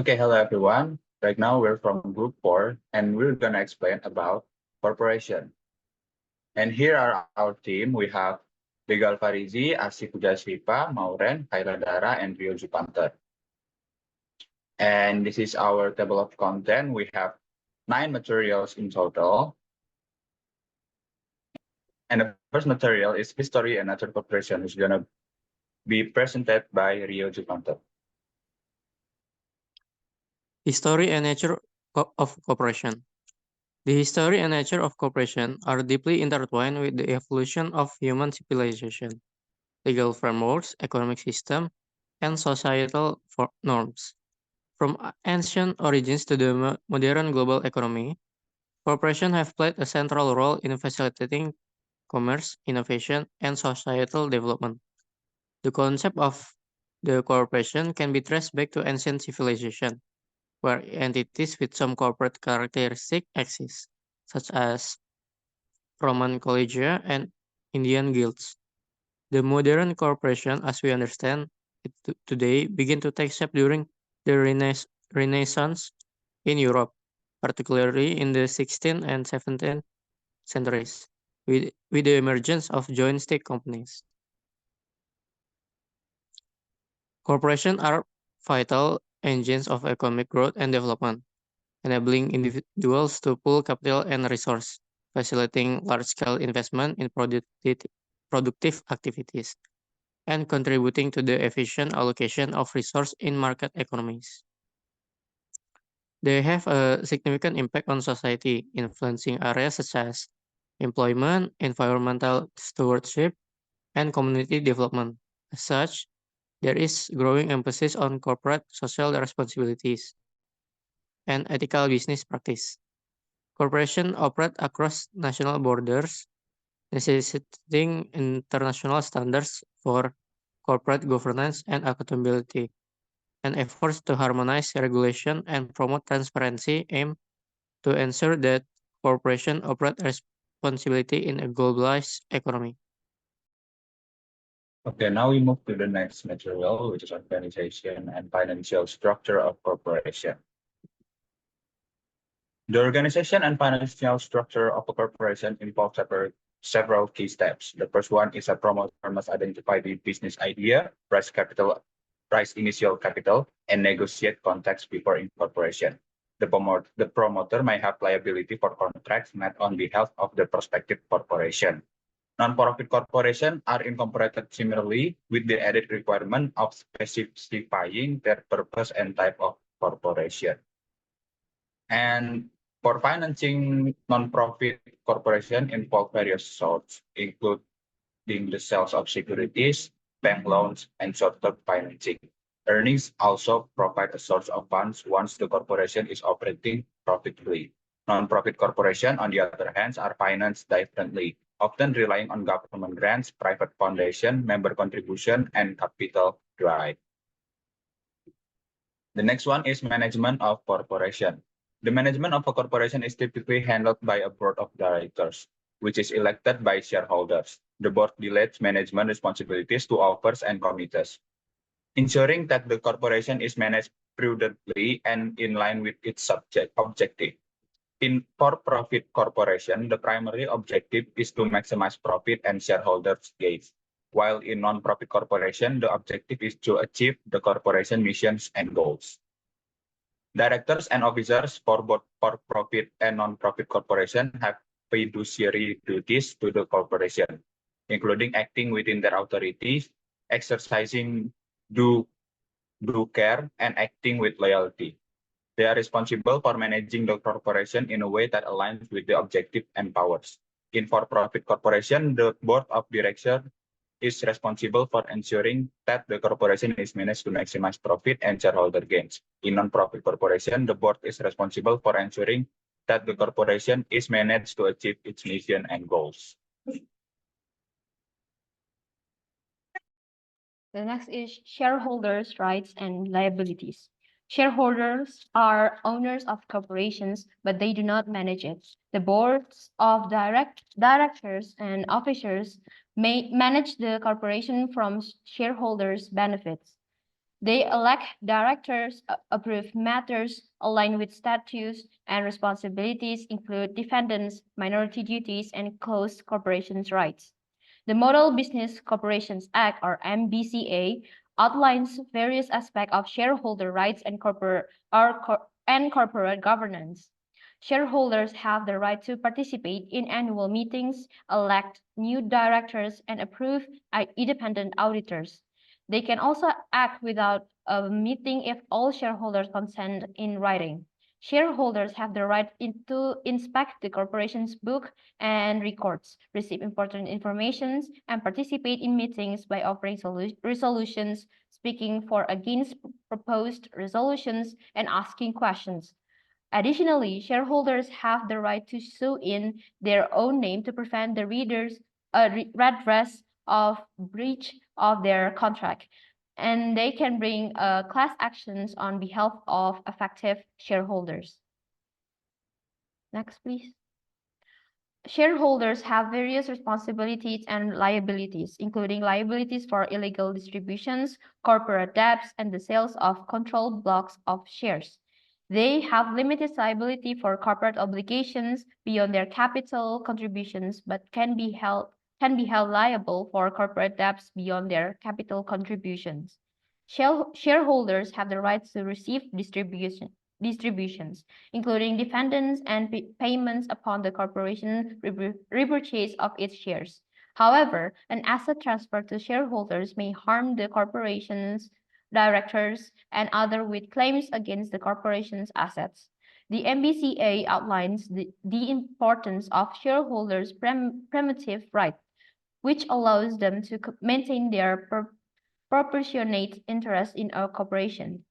Okay, hello everyone. Right now we're from Group 4 and we're gonna explain about corporation. And here are our team. We have Dega Alfarizy, Asyifa, Maureen Cahayli, and Rio Jupanter. And this is our table of content. We have 9 materials in total. And the first material is History and Nature Corporation, which is gonna be presented by Rio Jupanter. History and nature of cooperation. The history and nature of cooperation are deeply intertwined with the evolution of human civilization, legal frameworks, economic system, and societal norms. From ancient origins to the modern global economy, corporations have played a central role in facilitating commerce, innovation, and societal development. The concept of the corporation can be traced back to ancient civilization, where entities with some corporate characteristics exist, such as Roman collegia and Indian guilds. The modern corporation, as we understand it today, began to take shape during the Renaissance in Europe, particularly in the 16th and 17th centuries, with the emergence of joint stock companies. Corporations are vital engines of economic growth and development, enabling individuals to pool capital and resource, facilitating large-scale investment in productive activities, and contributing to the efficient allocation of resource in market economies. They have a significant impact on society, influencing areas such as employment, environmental stewardship, and community development. As such, there is growing emphasis on corporate social responsibilities and ethical business practice. Corporations operate across national borders, necessitating international standards for corporate governance and accountability, and efforts to harmonize regulation and promote transparency aim to ensure that corporations operate responsibly in a globalized economy. Okay, now we move to the next material, which is organization and financial structure of corporation. The organization and financial structure of a corporation involves several key steps. The first one is a promoter must identify the business idea, price initial capital, and negotiate contracts before incorporation. The promoter may have liability for contracts made on behalf of the prospective corporation. Non-profit corporations are incorporated similarly with the added requirement of specifying their purpose and type of corporation. And for financing non-profit corporation involve various sources, including the sales of securities, bank loans, and short-term financing. Earnings also provide a source of funds once the corporation is operating profitably. Non-profit corporations, on the other hand, are financed differently, often relying on government grants, private foundation, member contribution, and capital drive. The next one is management of corporation. The management of a corporation is typically handled by a board of directors, which is elected by shareholders. The board delegates management responsibilities to officers and committees, ensuring that the corporation is managed prudently and in line with its objective. In for-profit corporation, the primary objective is to maximize profit and shareholders' gains, while in non-profit corporation, the objective is to achieve the corporation missions and goals. Directors and officers for both for-profit and non-profit corporation have fiduciary duties to the corporation, including acting within their authorities, exercising due care, and acting with loyalty. They are responsible for managing the corporation in a way that aligns with the objective and powers. In for-profit corporation, the board of directors is responsible for ensuring that the corporation is managed to maximize profit and shareholder gains. In non-profit corporation, the board is responsible for ensuring that the corporation is managed to achieve its mission and goals. The next is shareholders' rights and liabilities. Shareholders are owners of corporations, but they do not manage it. The boards of directors and officers may manage the corporation from shareholders' benefits. They elect directors, approve matters aligned with statutes, and responsibilities include defendants, minority duties, and closed corporations' rights. The Model Business Corporations Act, or MBCA, outlines various aspects of shareholder rights and corporate governance. Shareholders have the right to participate in annual meetings, elect new directors, and approve independent auditors. They can also act without a meeting if all shareholders consent in writing. Shareholders have the right to inspect the corporation's book and records, receive important information, and participate in meetings by offering resolutions, speaking for against proposed resolutions, and asking questions. Additionally, shareholders have the right to sue in their own name to prevent the redress of breach of their contract, and they can bring class actions on behalf of affected shareholders. Next, please. Shareholders have various responsibilities and liabilities, including liabilities for illegal distributions, corporate debts, and the sales of controlled blocks of shares. They have limited liability for corporate obligations beyond their capital contributions, but can be held liable for corporate debts beyond their capital contributions. Shareholders have the right to receive distributions, including dividends and payments upon the corporation repurchase of its shares. However, an asset transfer to shareholders may harm the corporation's directors and others with claims against the corporation's assets. The MBCA outlines the importance of shareholders' preemptive right, which allows them to maintain their proportionate interest in a corporation.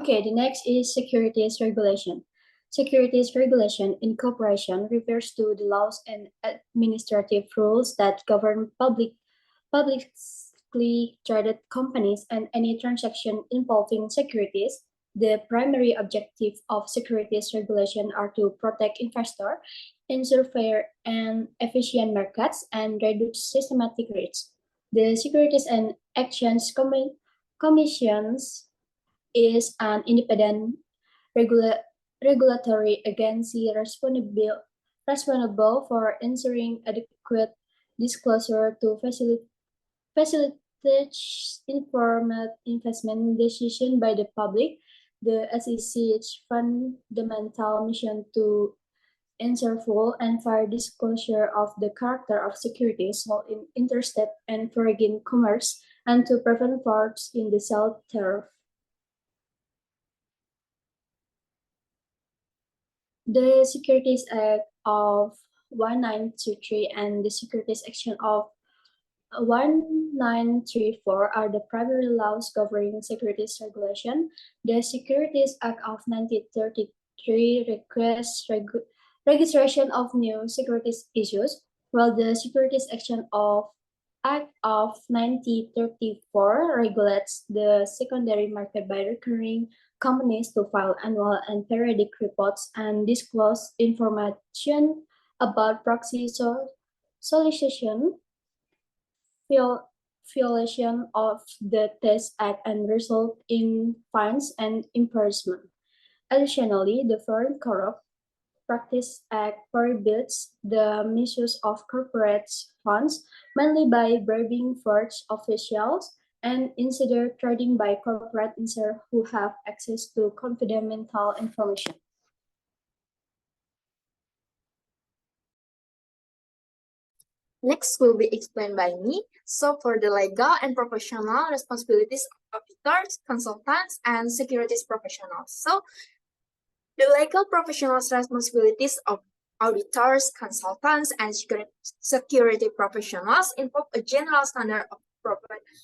Okay, the next is securities regulation. Securities regulation in corporation refers to the laws and administrative rules that govern publicly traded companies and any transaction involving securities. The primary objective of securities regulation are to protect investors, ensure fair and efficient markets, and reduce systematic risks. The Securities and Exchange Commissions is an independent regulatory agency responsible for ensuring adequate disclosure to facilitate informed investment decisions by the public. The SEC's fundamental mission to ensure full and fair disclosure of the character of securities sold in interstate and foreign commerce, and to prevent frauds in the sale thereof. The Securities Act of 1923 and the Securities Action of 1934 are the primary laws governing securities regulation. The Securities Act of 1933 requires registration of new securities issues, while the Securities Action of Act of 1934 regulates the secondary market by requiring companies to file annual and periodic reports and disclose information about proxy solicitation, violation of the Test Act, and result in fines and imprisonment. Additionally, the Foreign Corrupt Practice Act prohibits the misuse of corporate funds, mainly by bribing first officials and insider trading by corporate insiders who have access to confidential information. Next will be explained by me. So for the legal and professional responsibilities of auditors, consultants, and securities professionals. So the legal professionals' responsibilities of auditors, consultants, and security professionals involve a general standard of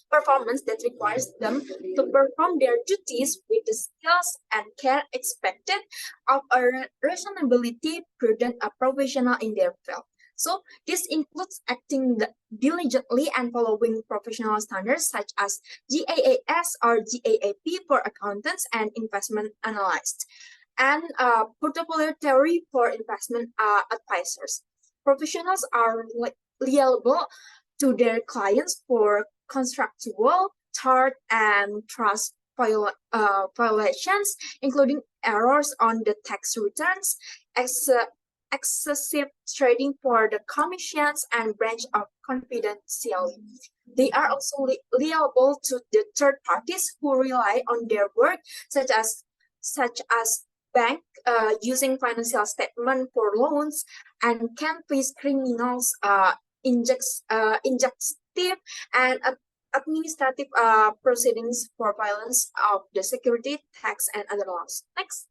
performance that requires them to perform their duties with the skills and care expected of a reasonability, prudent, a professional in their field. So this includes acting diligently and following professional standards such as GAAP or GAAP for accountants and investment analysts, and portfolio theory for investment advisors. Professionals are liable to their clients for contractual tort and trust violations, including errors on the tax returns, excessive trading for the commissions, and breach of confidentiality. They are also liable to the third parties who rely on their work, such as bank using financial statement for loans, and can face criminals injunctive and administrative proceedings for violence of the security, tax, and other laws. Next.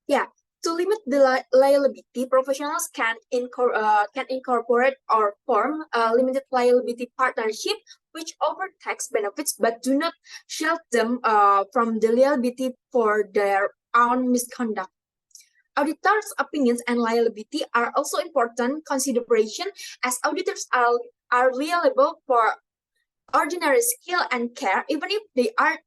Yeah, to limit the liability, professionals can incorporate or form a limited liability partnership which offer tax benefits but do not shield them from the liability for their own misconduct. Auditors' opinions and liability are also important consideration as auditors are liable for ordinary skill and care even if they are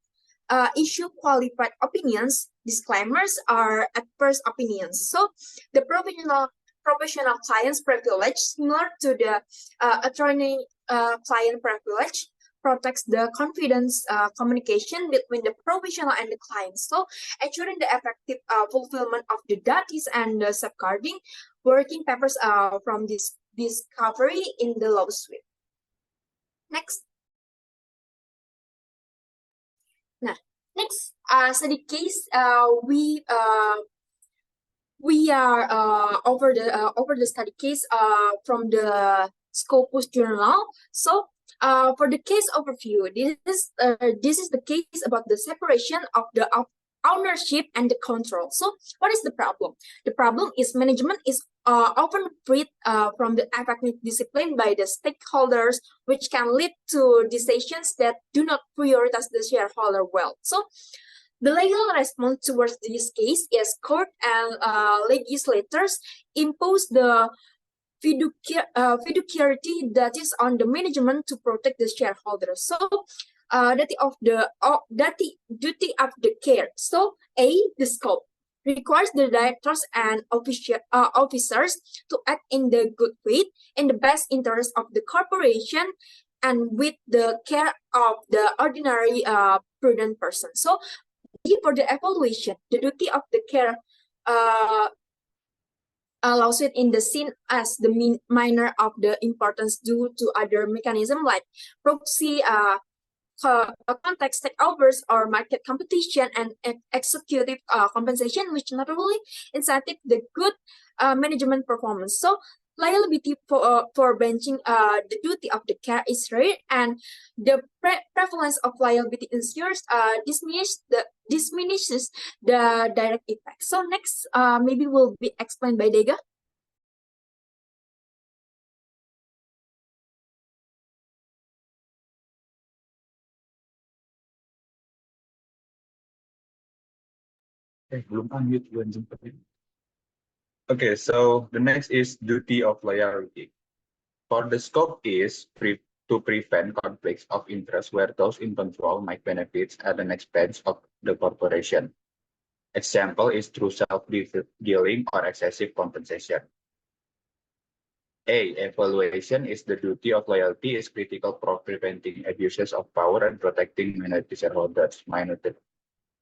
issue qualified opinions. Disclaimers are adverse opinions. So the professional client's privilege, similar to the attorney client privilege, protects the confidence communication between the professional and the client. So ensuring the effective fulfillment of the duties and safeguarding working papers from this discovery in the lawsuit. Next. Nah, next study case we are over the study case from the Scopus Journal. So for the case overview, this is the case about the separation of the ownership and the control. So what is the problem? The problem is management is often freed from the effective discipline by the stakeholders, which can lead to decisions that do not prioritize the shareholder well. So the legal response towards this case is court and legislators impose the fiduciarity that is on the management to protect the shareholders. So duty of the care. So the scope requires the directors and officers to act in the good faith in the best interest of the corporation and with the care of the ordinary prudent person. So for the evaluation, the duty of the care allows it in the scene as the minor of the importance due to other mechanism like proxy, context takeovers or market competition and executive compensation, which not only incentive the good management performance. So liability for benching the duty of the care is rare, and the prevalence of liability ensures diminishes the direct effect. So next, maybe will be explained by Dega. Belum unmute belum jemput. Okay, so the next is duty of loyalty. For the scope is to prevent conflicts of interest where those in control might benefit at the expense of the corporation. Example is through self-dealing or excessive compensation. Evaluation is the duty of loyalty is critical for preventing abuses of power and protecting minority shareholders.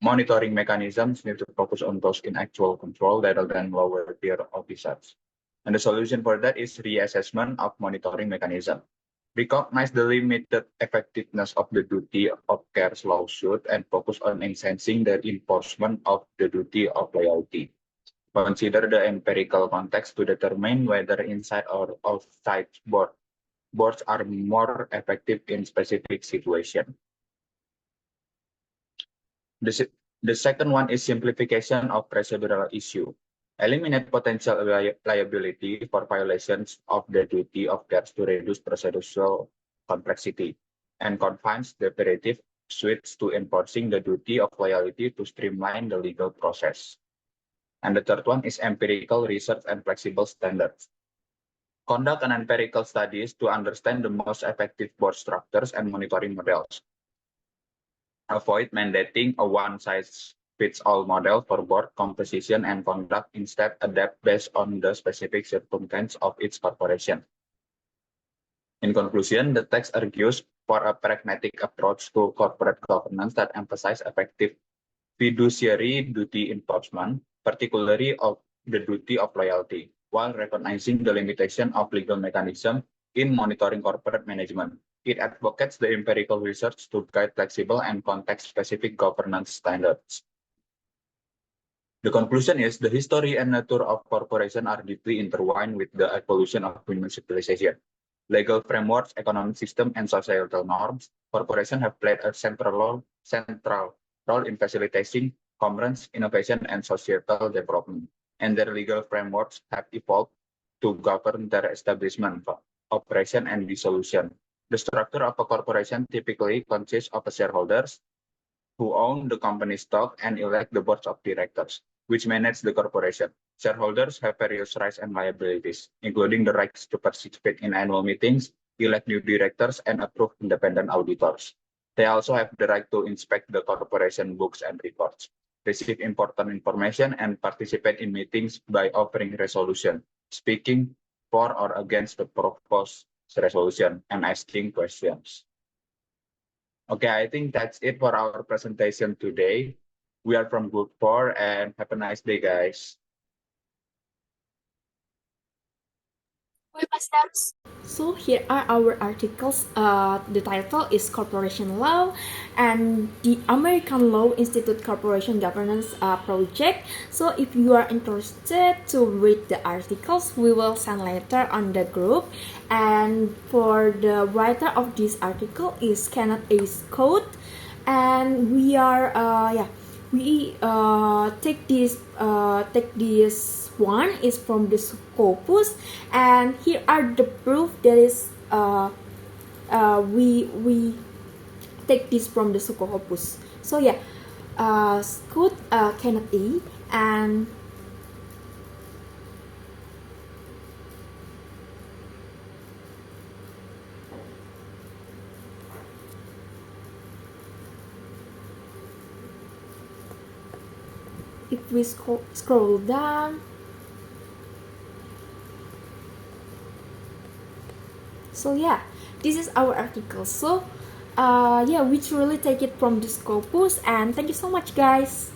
Monitoring mechanisms need to focus on those in actual control rather than lower tier officers. And the solution for that is reassessment of monitoring mechanism. Recognize the limited effectiveness of the duty of care lawsuit and focus on enhancing the enforcement of the duty of loyalty. Consider the empirical context to determine whether inside or outside boards are more effective in specific situations. The second one is simplification of procedural issue. Eliminate potential liability for violations of the duty of care to reduce procedural complexity, and confines the operative suites to enforcing the duty of loyalty to streamline the legal process. And the third one is empirical research and flexible standards. Conduct an empirical studies to understand the most effective board structures and monitoring models. Avoid mandating a one-size-fits-all model for board composition and conduct, instead adapt based on the specific circumstance of each corporation. In conclusion, the text argues for a pragmatic approach to corporate governance that emphasizes effective fiduciary duty enforcement, particularly of the duty of loyalty, while recognizing the limitation of legal mechanism in monitoring corporate management. It advocates the empirical research to guide flexible and context-specific governance standards. The conclusion is the history and nature of corporation are deeply intertwined with the evolution of human civilization. Legal frameworks, economic system, and societal norms, corporations have played a central role in facilitating commerce, innovation, and societal development, and their legal frameworks have evolved to govern their establishment, operation, and dissolution. The structure of a corporation typically consists of shareholders who own the company stock and elect the boards of directors, which manage the corporation. Shareholders have various rights and liabilities, including the rights to participate in annual meetings, elect new directors, and approve independent auditors. They also have the right to inspect the corporation books and reports, receive important information, and participate in meetings by offering resolution, speaking for or against the proposed resolution, and asking questions. Okay, I think that's it for our presentation today. We are from Group 4 and have a nice day, guys. So here are our articles. The title is Corporation Law and the American Law Institute Corporation Governance Project. So if you are interested to read the articles, we will send later on the group. And for the writer of this article is Kenneth A. Scott, and we are take this one is from the Scopus, and here are the proof that is we take this from the Scopus. So yeah, Scott Kenneth E. and if we scroll down, so yeah, this is our article. So yeah, we truly take it from the Scopus, and thank you so much, guys.